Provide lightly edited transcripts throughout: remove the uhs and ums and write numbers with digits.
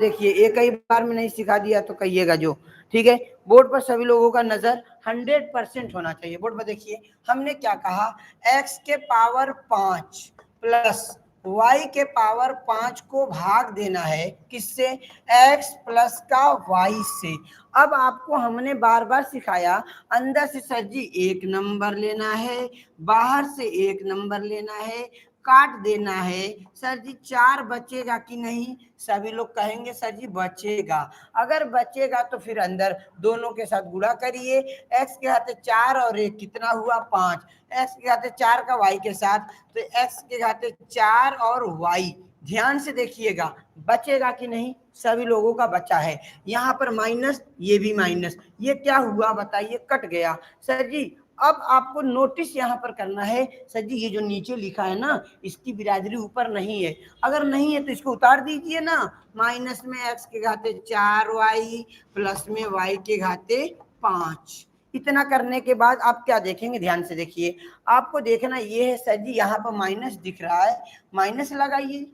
देखिए एक कई बार में नहीं सिखा दिया तो कहिएगा जो, ठीक है। बोर्ड पर सभी लोगों का नजर 100% होना चाहिए। बोर्ड पर देखिए हमने क्या कहा, x के पावर 5 प्लस y के पावर 5 को भाग देना है किससे, x प्लस का y से। अब आपको हमने बार बार सिखाया, अंदर से सर जी 1 नंबर लेना है, बाहर से 1 नंबर लेना है, काट देना है। सर जी 4 बचेगा कि नहीं, सभी लोग कहेंगे सर जी बचेगा। अगर बचेगा तो फिर अंदर दोनों के साथ गुणा करिए, x के घाते 4 और 1 कितना हुआ 5, x के घाते 4 का y के साथ, तो x के घाते 4 और y। ध्यान से देखिएगा बचेगा कि नहीं, सभी लोगों का बचा है। यहाँ पर माइनस, ये भी माइनस, ये क्या हुआ बताइए, कट गया। सर जी अब आपको नोटिस यहाँ पर करना है, सर जी ये जो नीचे लिखा है ना, इसकी बिरादरी ऊपर नहीं है। अगर नहीं है तो इसको उतार दीजिए ना, माइनस में x के घाते 4y प्लस में y के घाते 5। इतना करने के बाद आप क्या देखेंगे, ध्यान से देखिए। आपको देखना ये है सर जी यहाँ पर माइनस दिख रहा है, माइनस लगाइए।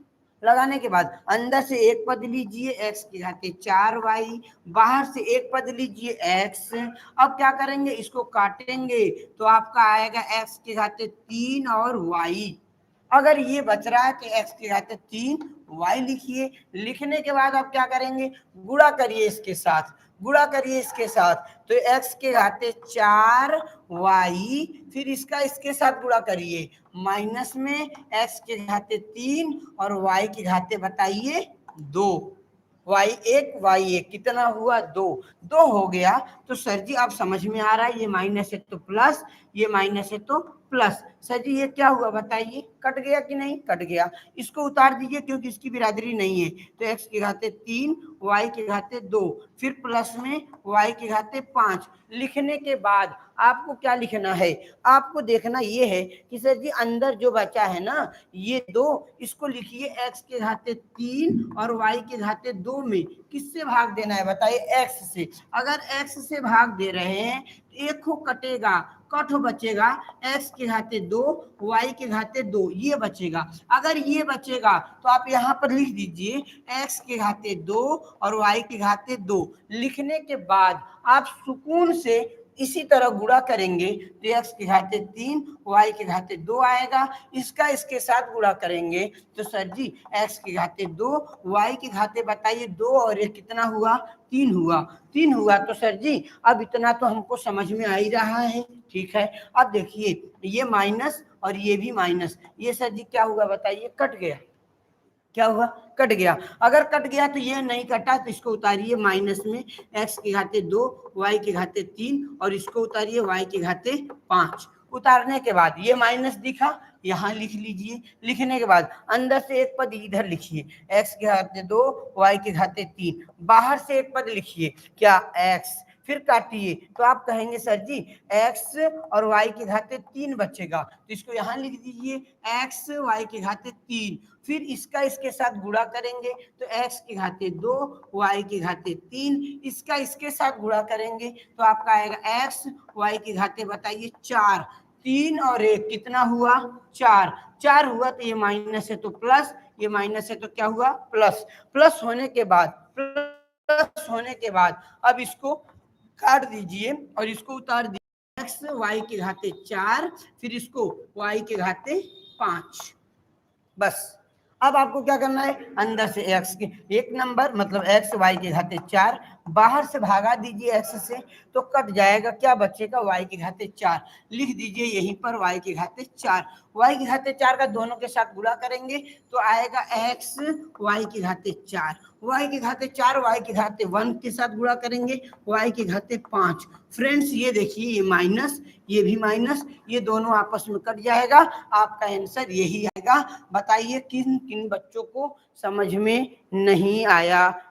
लगाने के बाद अंदर से एक पद लीजिए x के घाते 4y, बाहर से एक पद लीजिए x। अब क्या करेंगे, इसको काटेंगे तो आपका आएगा x के घाते 3 और y। अगर ये बच रहा है तो x के घाते 3 y लिखिए। लिखने के बाद आप क्या करेंगे, गुणा करिए इसके साथ, गुणा करिए इसके साथ, तो x के घाते 4y, फिर इसका इसके साथ गुणा करिए, माइनस में x के घाते 3 और y के घाते बताइए 2। y1 कितना हुआ 2, 2 हो गया। तो सर जी आप समझ में आ रहा है, ये माइनस है तो प्लस, ये माइनस है तो प्लस। सर जी ये क्या हुआ बताइए, कट गया कि नहीं, कट गया। इसको उतार दीजिए क्योंकि इसकी बिरादरी नहीं है, तो x के घाते 3 y के घाते 2, फिर प्लस में y के घाते 5। लिखने के बाद आपको क्या लिखना है, आपको देखना ये है कि सर जी अंदर जो बचा है ना ये 2, इसको लिखिए x के घाते 3 और y के घाते 2 में किससे भाग देना है बताइए, x से। अगर x से भाग दे रहे हैं तो एक को कटेगा, कट बचेगा x के घाते 2 y के घाते 2, ये बचेगा। अगर ये बचेगा तो आप यहाँ पर लिख दीजिए x के घाते 2 और y के घाते 2। लिखने के बाद आप सुकून से इसी तरह गुणा करेंगे तो x के घाते 3 y के घाते 2 आएगा। इसका इसके साथ गुणा करेंगे तो सर जी x के घाते 2 y के घाते बताइए 2 और 1 कितना हुआ 3 हुआ, 3 हुआ। तो सर जी अब इतना तो हमको समझ में आ ही रहा है, ठीक है। अब देखिए ये माइनस और ये भी माइनस, ये सर जी क्या हुआ बताइए, कट गया। क्या हुआ, कट गया। अगर कट गया तो ये नहीं कटा तो इसको उतारिए माइनस में x के घाते 2 y के घाते 3 और इसको उतारिए y के घाते 5। उतारने के बाद ये माइनस दिखा, यहाँ लिख लीजिए। लिखने के बाद अंदर से एक पद इधर लिखिए, x के घाते 2 y के घाते 3, बाहर से एक पद लिखिए क्या x, फिर काटिए तो आप कहेंगे सर जी x और y के घाते 3 बचेगा, तो इसको यहाँ लिख दीजिए x y के घाते 3। फिर इसका इसके साथ गुणा करेंगे तो x के घाते 2 y के घाते 3, इसका इसके साथ गुणा करेंगे तो आपका आएगा x y के घाते बताइए 4। 3 और 1 कितना हुआ 4, 4 हुआ तो ये माइनस है तो प्लस, ये माइनस है तो क्या हुआ प्लस। प्लस होने के बाद, प्लस होने के बाद अब इसको काट दीजिए और इसको उतार दीजिए, x y के घाते 4, फिर इसको y के घाते 5। बस अब आपको क्या करना है, अंदर से x के एक नंबर मतलब x y के घाते 4, बाहर से भागा दीजिए x से तो कट जाएगा, क्या बचेगा y के घाते 4। लिख दीजिए यहीं पर y के घाते 4, y के घाते 4 का दोनों के साथ गुणा करेंगे तो आएगा x y के घाते 4, y के घाते 4 y के घाते 1 के साथ गुणा करेंगे y के घाते 5। फ्रेंड्स ये देखिए ये माइनस, ये भी माइनस, ये दोनों आपस में कट जाएगा, आपका आंसर यही आएगा। बताइए किन किन बच्चों को समझ में नहीं आया।